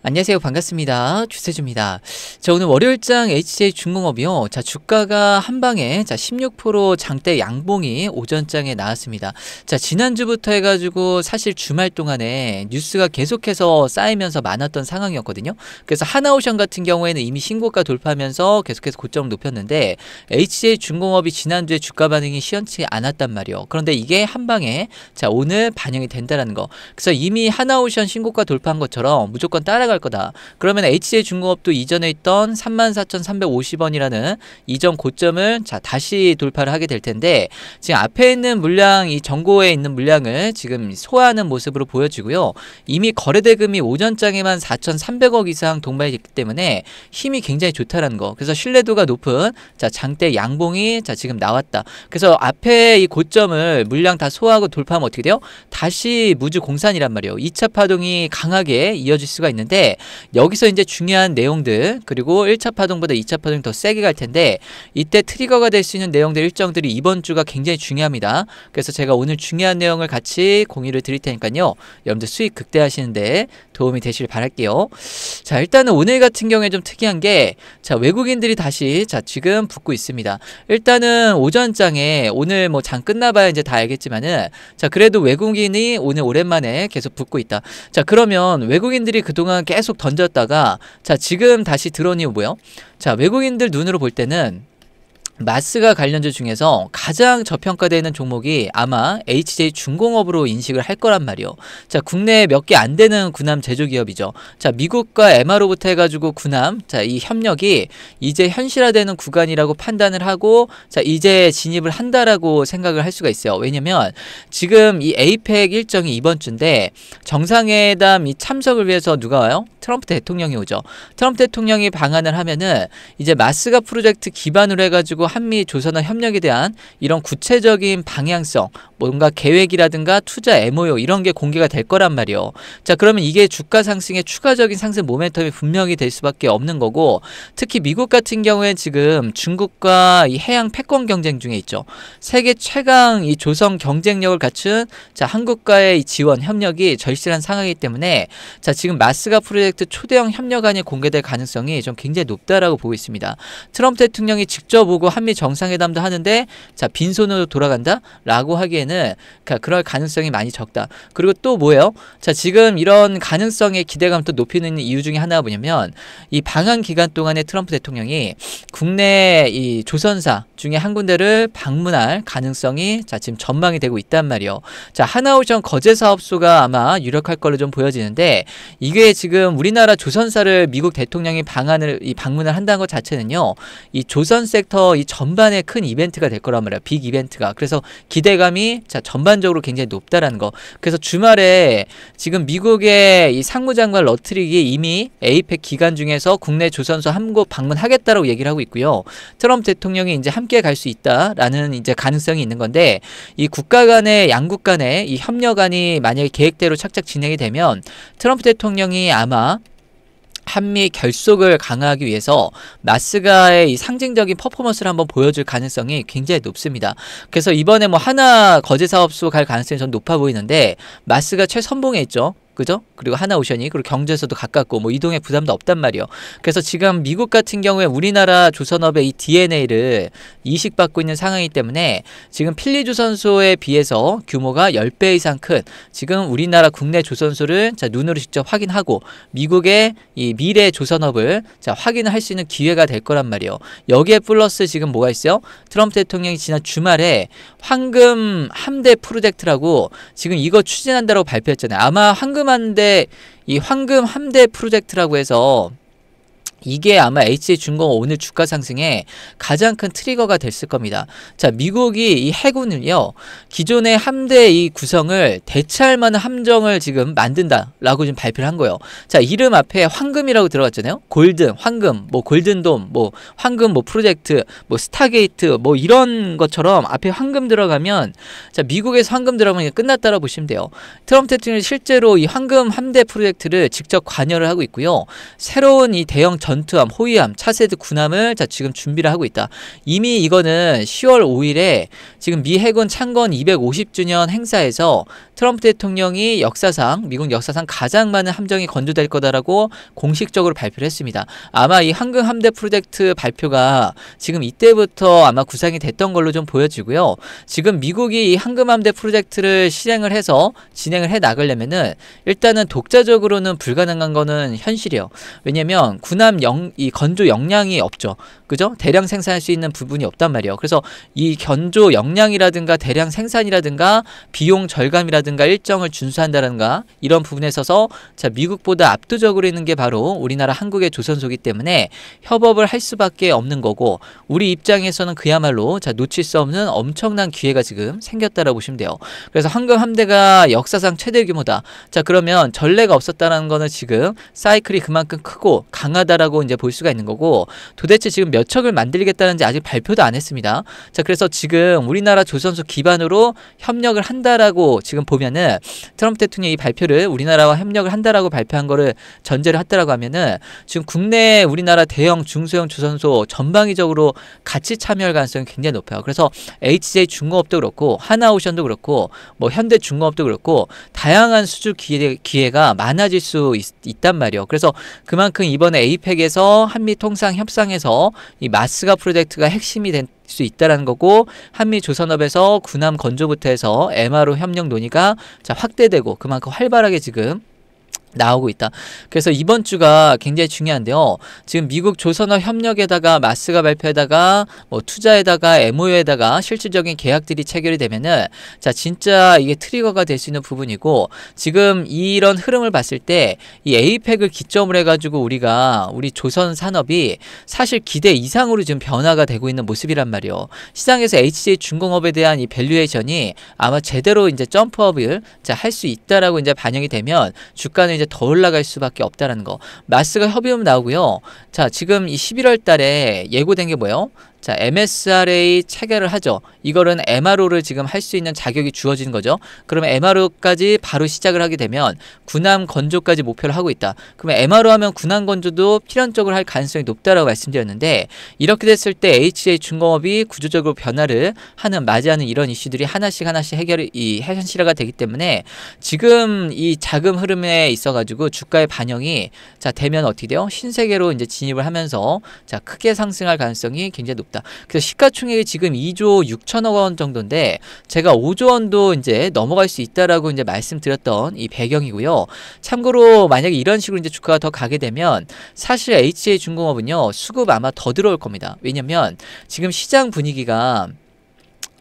안녕하세요. 반갑습니다. 주세주입니다. 자, 오늘 월요일장 HJ중공업이요. 자, 주가가 한방에 16% 장대 양봉이 오전장에 나왔습니다. 자, 지난주부터 해가지고 사실 주말 동안에 뉴스가 계속해서 쌓이면서 많았던 상황이었거든요. 그래서 하나오션 같은 경우에는 이미 신고가 돌파하면서 계속해서 고점을 높였는데 HJ중공업이 지난주에 주가 반응이 시원치 않았단 말이에요. 그런데 이게 한방에 자, 오늘 반영이 된다라는 거. 그래서 이미 하나오션 신고가 돌파한 것처럼 무조건 따라갈 거다. 그러면 HJ중공업도 이전에 있던 34,350원이라는 이전 고점을 자 다시 돌파를 하게 될 텐데 지금 앞에 있는 물량, 이 전고에 있는 물량을 지금 소화하는 모습으로 보여지고요. 이미 거래대금이 오전장에만 4,300억 이상 동반이 됐기 때문에 힘이 굉장히 좋다라는 거. 그래서 신뢰도가 높은 자 장대 양봉이 자 지금 나왔다. 그래서 앞에 이 고점을 물량 다 소화하고 돌파하면 어떻게 돼요? 다시 무주 공산이란 말이에요. 2차 파동이 강하게 이어질 수가 있는데 여기서 이제 중요한 내용들, 그리고 1차 파동보다 2차 파동이 더 세게 갈 텐데 이때 트리거가 될 수 있는 내용들 일정들이 이번 주가 굉장히 중요합니다. 그래서 제가 오늘 중요한 내용을 같이 공유를 드릴 테니까요. 여러분들 수익 극대화하시는데 도움이 되시길 바랄게요. 자, 일단은 오늘 같은 경우에 좀 특이한 게 자, 외국인들이 다시 자 지금 붙고 있습니다. 일단은 오전장에 오늘 뭐 장 끝나봐야 이제 다 알겠지만은 자 그래도 외국인이 오늘 오랜만에 계속 붙고 있다. 자, 그러면 외국인들이 그동안 계속 던졌다가 자 지금 다시 들어온 이유 뭐예요? 자, 외국인들 눈으로 볼 때는 마스가 관련주 중에서 가장 저평가되는 종목이 아마 HJ중공업으로 인식을 할 거란 말이요. 자, 국내에 몇 개 안 되는 군함 제조기업이죠. 자, 미국과 MR로부터 해가지고 군함, 자, 이 협력이 이제 현실화되는 구간이라고 판단을 하고, 자, 이제 진입을 한다라고 생각을 할 수가 있어요. 왜냐면 지금 이 에이펙 일정이 이번 주인데 정상회담 이 참석을 위해서 누가 와요? 트럼프 대통령이 오죠. 트럼프 대통령이 방한을 하면은 이제 마스가 프로젝트 기반으로 해가지고 한미 조선업 협력에 대한 이런 구체적인 방향성, 뭔가 계획이라든가 투자 MOU 이런 게 공개가 될 거란 말이에요. 자, 그러면 이게 주가 상승에 추가적인 상승 모멘텀이 분명히 될 수밖에 없는 거고, 특히 미국 같은 경우에 지금 중국과 이 해양 패권 경쟁 중에 있죠. 세계 최강 이 조성 경쟁력을 갖춘 자 한국과의 이 지원 협력이 절실한 상황이기 때문에 자 지금 마스가 프로젝트 초대형 협력안이 공개될 가능성이 좀 굉장히 높다라고 보고 있습니다. 트럼프 대통령이 직접 오고 한미 정상회담도 하는데 자 빈손으로 돌아간다라고 하기에는 그럴 가능성이 많이 적다. 그리고 또 뭐예요? 자 지금 이런 가능성의 기대감을 또 높이는 이유 중에 하나가 뭐냐면 이 방한 기간 동안에 트럼프 대통령이 국내 이 조선사 중에 한 군데를 방문할 가능성이 자 지금 전망이 되고 있단 말이에요. 자 하나오션 거제사업소가 아마 유력할 걸로 좀 보여지는데 이게 지금 우리나라 조선사를 미국 대통령이 방문을 한다는 것 자체는요. 이 조선 섹터 이 전반에 큰 이벤트가 될 거란 말이에요. 빅 이벤트가. 그래서 기대감이 자 전반적으로 굉장히 높다라는 거. 그래서 주말에 지금 미국의 이 상무장관 러트릭이 이미 에이펙 기간 중에서 국내 조선소 한 곳 방문하겠다라고 얘기를 하고 있고요. 트럼프 대통령이 이제 함께 갈 수 있다라는 이제 가능성이 있는 건데 이 국가 간의 양국 간의 이 협력안이 만약에 계획대로 착착 진행이 되면 트럼프 대통령이 아마 한미 결속을 강화하기 위해서 마스가의 이 상징적인 퍼포먼스를 한번 보여줄 가능성이 굉장히 높습니다. 그래서 이번에 뭐 하나 거제사업소 갈 가능성이 전 높아 보이는데 마스가 최선봉에 있죠. 그죠? 그리고 하나오션이 그리고 경주에서도 가깝고 뭐 이동에 부담도 없단 말이에요. 그래서 지금 미국 같은 경우에 우리나라 조선업의 이 DNA를 이식받고 있는 상황이기 때문에 지금 필리조선소에 비해서 규모가 10배 이상 큰 지금 우리나라 국내 조선소를 자 눈으로 직접 확인하고 미국의 이 미래 조선업을 자 확인을 할 수 있는 기회가 될 거란 말이에요. 여기에 플러스 지금 뭐가 있어요? 트럼프 대통령이 지난 주말에 황금 함대 프로젝트라고 지금 이거 추진한다고 발표했잖아요. 아마 황금 함대 프로젝트라고 해서 이게 아마 HJ중공업 오늘 주가 상승에 가장 큰 트리거가 됐을 겁니다. 자, 미국이 이 해군을요, 기존의 함대 이 구성을 대체할 만한 함정을 지금 만든다라고 지금 발표를 한 거예요. 자, 이름 앞에 황금이라고 들어갔잖아요. 골든, 황금, 뭐 골든돔, 뭐 황금 뭐 프로젝트, 뭐 스타게이트, 뭐 이런 것처럼 앞에 황금 들어가면 자, 미국에서 황금 들어가면 끝났다라고 보시면 돼요. 트럼프 대통령이 실제로 이 황금 함대 프로젝트를 직접 관여를 하고 있고요. 새로운 이 대형 전 전투함, 호위함, 차세대 군함을 자 지금 준비를 하고 있다. 이미 이거는 10월 5일에 지금 미 해군 창건 250주년 행사에서 트럼프 대통령이 역사상 미국 역사상 가장 많은 함정이 건조될 거다라고 공식적으로 발표를 했습니다. 아마 이 황금 함대 프로젝트 발표가 지금 이때부터 아마 구상이 됐던 걸로 좀 보여지고요. 지금 미국이 이 황금 함대 프로젝트를 실행을 해서 진행을 해 나가려면은 일단은 독자적으로는 불가능한 거는 현실이에요. 왜냐면 군함 이 건조 역량이 없죠. 그죠? 대량 생산할 수 있는 부분이 없단 말이에요. 그래서 이 건조 역량이라든가 대량 생산이라든가 비용 절감이라든가 일정을 준수한다든가 이런 부분에 있어서 자 미국보다 압도적으로 있는 게 바로 우리나라 한국의 조선소이기 때문에 협업을 할 수밖에 없는 거고 우리 입장에서는 그야말로 자 놓칠 수 없는 엄청난 기회가 지금 생겼다라고 보시면 돼요. 그래서 황금 함대가 역사상 최대 규모다. 자 그러면 전례가 없었다는 거는 지금 사이클이 그만큼 크고 강하다라고 이제 볼 수가 있는 거고 도대체 지금 몇 척을 만들겠다는지 아직 발표도 안 했습니다. 자 그래서 지금 우리나라 조선소 기반으로 협력을 한다라고 지금 보면은 트럼프 대통령이 이 발표를 우리나라와 협력을 한다라고 발표한 거를 전제를 했다라고 하면은 지금 국내 우리나라 대형 중소형 조선소 전방위적으로 같이 참여할 가능성이 굉장히 높아요. 그래서 HJ 중공업도 그렇고 하나오션도 그렇고 뭐 현대중공업도 그렇고 다양한 수주 기회가 많아질 수 있단 말이에요. 그래서 그만큼 이번에 에이펙에서 한미 통상 협상에서 이 마스가 프로젝트가 핵심이 된 수 있다라는 거고 한미 조선업에서 군함 건조부터 해서 MRO 협력 논의가 자 확대되고 그만큼 활발하게 지금 나오고 있다. 그래서 이번 주가 굉장히 중요한데요. 지금 미국 조선업 협력에다가 마스가 발표에다가 뭐 투자에다가 MOU에다가 실질적인 계약들이 체결이 되면은 자 진짜 이게 트리거가 될 수 있는 부분이고 지금 이런 흐름을 봤을 때 이 에이펙을 기점으로 해가지고 우리 조선 산업이 사실 기대 이상으로 지금 변화가 되고 있는 모습이란 말이에요. 시장에서 HJ 중공업에 대한 이 밸류에이션이 아마 제대로 이제 점프업을 자 할 수 있다라고 이제 반영이 되면 주가는 이제 더 올라갈 수밖에 없다라는 거. 마스가 협의금 나오고요. 자, 지금 이 11월 달에 예고된 게 뭐예요? 자, MSRA 체결을 하죠. 이거는 MRO를 지금 할 수 있는 자격이 주어지는 거죠. 그러면 MRO까지 바로 시작을 하게 되면 군함 건조까지 목표를 하고 있다. 그러면 MRO 하면 군함 건조도 필연적으로 할 가능성이 높다라고 말씀드렸는데 이렇게 됐을 때 HJ 중공업이 구조적으로 변화를 맞이하는 이런 이슈들이 하나씩 현실화가 되기 때문에 지금 이 자금 흐름에 있어가지고 주가의 반영이 자 되면 어떻게 돼요? 신세계로 이제 진입을 하면서 자 크게 상승할 가능성이 굉장히 높다. 그래서 시가총액이 지금 2조 6천억 원 정도인데 제가 5조 원도 이제 넘어갈 수 있다라고 이제 말씀드렸던 이 배경이고요. 참고로 만약에 이런 식으로 이제 주가가 더 가게 되면 사실 HJ 중공업은요 수급 아마 더 들어올 겁니다. 왜냐면 지금 시장 분위기가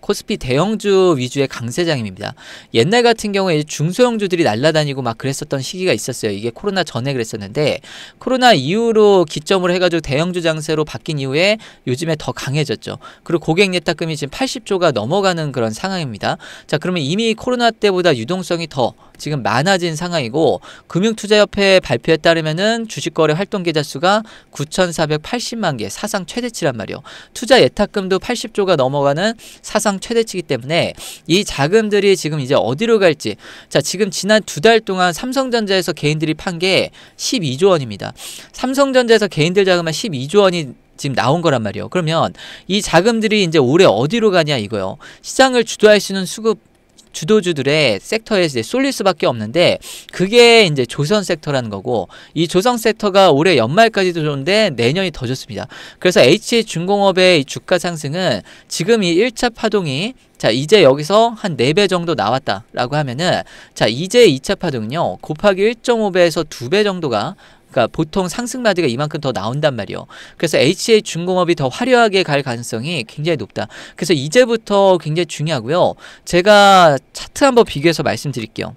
코스피 대형주 위주의 강세장입니다. 옛날 같은 경우에 중소형주들이 날아다니고 막 그랬었던 시기가 있었어요. 이게 코로나 전에 그랬었는데 코로나 이후로 기점으로 해가지고 대형주 장세로 바뀐 이후에 요즘에 더 강해졌죠. 그리고 고객 예탁금이 지금 80조가 넘어가는 그런 상황입니다. 자 그러면 이미 코로나 때보다 유동성이 더 지금 많아진 상황이고 금융투자협회 발표에 따르면은 주식거래 활동 계좌 수가 9,480만 개 사상 최대치란 말이에요. 투자 예탁금도 80조가 넘어가는 사상 최대치이기 때문에 이 자금들이 지금 이제 어디로 갈지 자 지금 지난 2달 동안 삼성전자에서 개인들이 판 게 12조 원입니다. 삼성전자에서 개인들 자금은 12조 원이 지금 나온 거란 말이에요. 그러면 이 자금들이 이제 올해 어디로 가냐 이거요. 시장을 주도할 수 있는 주도주들의 섹터에 이제 쏠릴 수밖에 없는데 그게 이제 조선 섹터라는 거고 이 조선 섹터가 올해 연말까지도 좋은데 내년이 더 좋습니다. 그래서 HJ 중공업의 주가 상승은 지금 이 1차 파동이 자 이제 여기서 한 4배 정도 나왔다라고 하면은 자 이제 2차 파동은요 곱하기 1.5배에서 2배 정도가 그러니까 보통 상승마디가 이만큼 더 나온단 말이에요. 그래서 HJ 중공업이 더 화려하게 갈 가능성이 굉장히 높다. 그래서 이제부터 굉장히 중요하고요. 제가 차트 한번 비교해서 말씀드릴게요.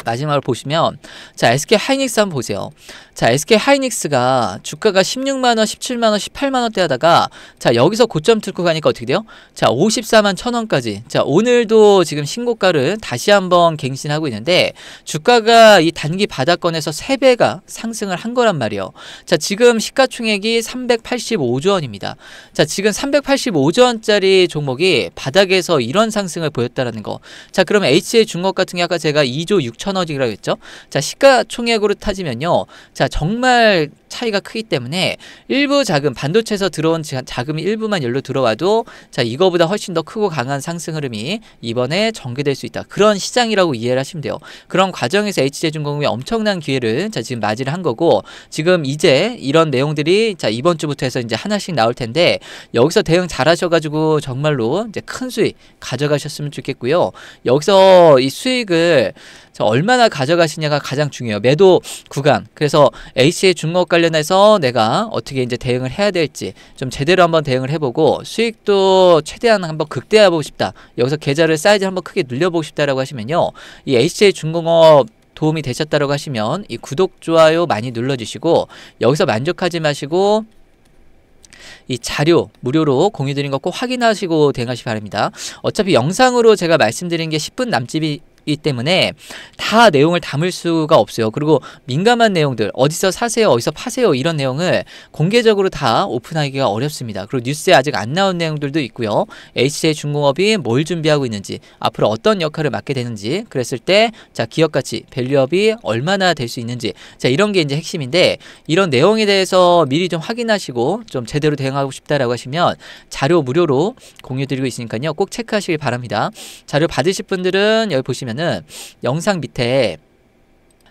마지막으로 보시면 자 SK 하이닉스 한번 보세요. 자 SK 하이닉스가 주가가 16만원, 17만원, 18만원대 하다가 자 여기서 고점 뚫고 가니까 어떻게 돼요? 자 54만 1,000원까지 자 오늘도 지금 신고가를 다시 한번 갱신하고 있는데 주가가 이 단기 바닥권에서 3배가 상승을 한 거란 말이에요. 자 지금 시가총액이 385조 원입니다. 자 지금 385조 원짜리 종목이 바닥에서 이런 상승을 보였다라는 거. 자 그러면 HJ 중공업 같은 게 아까 제가 2조 6천억 터너지기라고 했죠. 자, 시가총액으로 따지면요. 자, 정말 차이가 크기 때문에 일부 자금, 반도체에서 들어온 자금이 일부만 열로 들어와도 자, 이거보다 훨씬 더 크고 강한 상승 흐름이 이번에 전개될 수 있다. 그런 시장이라고 이해를 하시면 돼요. 그런 과정에서 HJ중공업이 엄청난 기회를 자, 지금 맞이를 한 거고, 지금 이제 이런 내용들이 자, 이번 주부터 해서 이제 하나씩 나올 텐데, 여기서 대응 잘 하셔가지고 정말로 이제 큰 수익 가져가셨으면 좋겠고요. 여기서 이 수익을 얼마나 가져가시냐가 가장 중요해요. 매도 구간. 그래서 HJ중공업 관련해서 내가 어떻게 이제 대응을 해야 될지 좀 제대로 한번 대응을 해보고, 수익도 최대한 한번 극대화해보고 싶다. 여기서 계좌를 사이즈 한번 크게 늘려보고 싶다라고 하시면요. 이 HJ중공업 도움이 되셨다라고 하시면 이 구독, 좋아요 많이 눌러주시고, 여기서 만족하지 마시고 이 자료 무료로 공유드린 거 꼭 확인하시고 대응하시기 바랍니다. 어차피 영상으로 제가 말씀드린 게 10분 남짓이 기 때문에 다 내용을 담을 수가 없어요. 그리고 민감한 내용들, 어디서 사세요, 어디서 파세요, 이런 내용을 공개적으로 다 오픈하기가 어렵습니다. 그리고 뉴스에 아직 안 나온 내용들도 있고요. HJ중공업이 뭘 준비하고 있는지, 앞으로 어떤 역할을 맡게 되는지, 그랬을 때 자, 기업 가치, 밸류업이 얼마나 될 수 있는지, 자, 이런 게 이제 핵심인데, 이런 내용에 대해서 미리 좀 확인하시고 좀 제대로 대응하고 싶다라고 하시면 자료 무료로 공유드리고 있으니까요. 꼭 체크하시길 바랍니다. 자료 받으실 분들은 여기 보시면 영상 밑에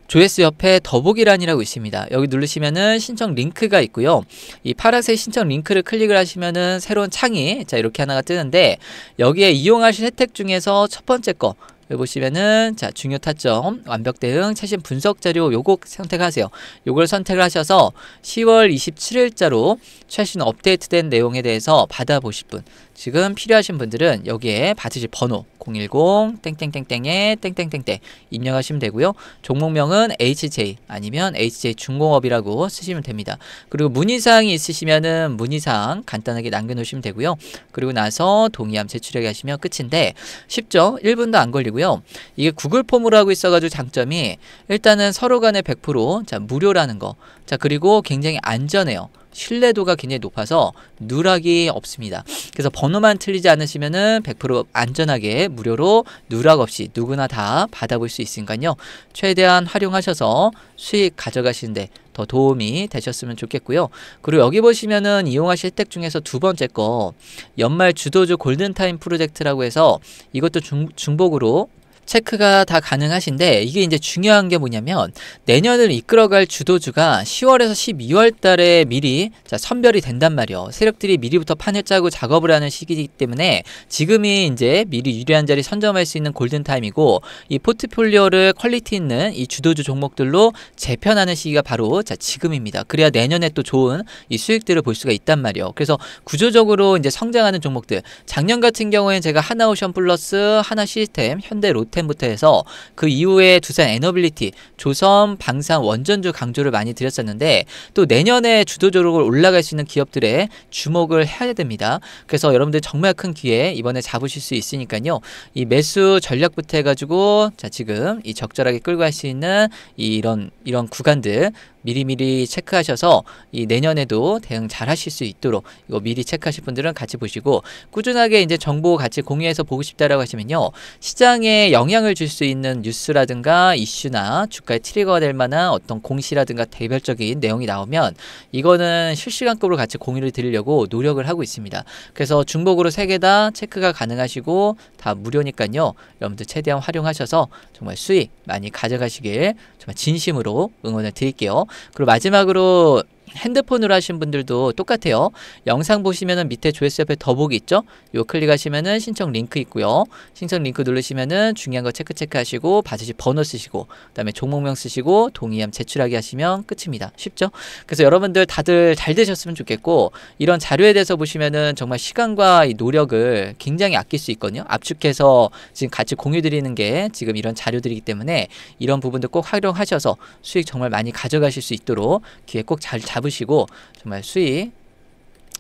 조회수 옆에 더보기란이라고 있습니다. 여기 누르시면은 신청 링크가 있고요. 이 파란색 신청 링크를 클릭을 하시면은 새로운 창이 자, 이렇게 하나가 뜨는데, 여기에 이용하실 혜택 중에서 첫 번째 거 여기 보시면은 자, 중요 타점, 완벽 대응, 최신 분석 자료, 요거 선택하세요. 요걸 선택을 하셔서 10월 27일자로 최신 업데이트된 내용에 대해서 받아보실 분, 지금 필요하신 분들은 여기에 받으실 번호 010 땡땡땡땡에 땡땡땡땡 입력하시면 되고요. 종목명은 HJ 아니면 HJ중공업이라고 쓰시면 됩니다. 그리고 문의사항이 있으시면은 문의사항 간단하게 남겨놓으시면 되고요. 그리고 나서 동의함 제출하게 하시면 끝인데, 쉽죠? 1분도 안 걸리고요. 이게 구글 폼으로 하고 있어가지고 장점이 일단은 서로 간에 100% 자, 무료라는 거. 자, 그리고 굉장히 안전해요. 신뢰도가 굉장히 높아서 누락이 없습니다. 그래서 번호만 틀리지 않으시면은 100% 안전하게 무료로 누락 없이 누구나 다 받아볼 수 있으니까요. 최대한 활용하셔서 수익 가져가시는데 더 도움이 되셨으면 좋겠고요. 그리고 여기 보시면은 이용하실 혜택 중에서 두 번째 거, 연말 주도주 골든타임 프로젝트라고 해서 이것도 중복으로 체크가 다 가능하신데, 이게 이제 중요한 게 뭐냐면 내년을 이끌어갈 주도주가 10월에서 12월 달에 미리 자, 선별이 된단 말이에요. 세력들이 미리부터 판을 짜고 작업을 하는 시기이기 때문에 지금이 이제 미리 유리한 자리 선점할 수 있는 골든타임이고, 이 포트폴리오를 퀄리티 있는 이 주도주 종목들로 재편하는 시기가 바로 자, 지금입니다. 그래야 내년에 또 좋은 이 수익들을 볼 수가 있단 말이에요. 그래서 구조적으로 이제 성장하는 종목들, 작년 같은 경우에는 제가 하나오션 플러스, 하나시스템, 현대 롯템부터 해서 그 이후에 두산 에너빌리티, 조선, 방산, 원전주 강조를 많이 드렸었는데, 또 내년에 주도적으로 올라갈 수 있는 기업들에 주목을 해야 됩니다. 그래서 여러분들 정말 큰 기회 이번에 잡으실 수 있으니까요. 이 매수 전략부터 해가지고 자, 지금 이 적절하게 끌고 갈 수 있는 이런 구간들 미리미리 체크하셔서 이 내년에도 대응 잘 하실 수 있도록 이거 미리 체크하실 분들은 같이 보시고, 꾸준하게 이제 정보 같이 공유해서 보고 싶다라고 하시면요. 시장에 영향을 줄 수 있는 뉴스라든가 이슈나 주가에 트리거가 될 만한 어떤 공시라든가 개별적인 내용이 나오면 이거는 실시간급으로 같이 공유를 드리려고 노력을 하고 있습니다. 그래서 중복으로 3개 다 체크가 가능하시고 다 무료니까요. 여러분들 최대한 활용하셔서 정말 수익 많이 가져가시길 정말 진심으로 응원을 드릴게요. 그리고 마지막으로 핸드폰으로 하신 분들도 똑같아요. 영상 보시면은 밑에 조회수 옆에 더보기 있죠? 요 클릭하시면은 신청 링크 있고요. 신청 링크 누르시면은 중요한 거 체크하시고 받으실 번호 쓰시고 그다음에 종목명 쓰시고 동의함 제출하게 하시면 끝입니다. 쉽죠? 그래서 여러분들 다들 잘 되셨으면 좋겠고, 이런 자료에 대해서 보시면은 정말 시간과 이 노력을 굉장히 아낄 수 있거든요. 압축해서 지금 같이 공유 드리는 게 지금 이런 자료들이기 때문에 이런 부분도 꼭 활용하셔서 수익 정말 많이 가져가실 수 있도록 기회 꼭 잘 잡으시고 정말 수익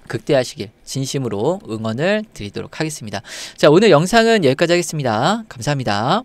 극대화하시길 진심으로 응원을 드리도록 하겠습니다. 자, 오늘 영상은 여기까지 하겠습니다. 감사합니다.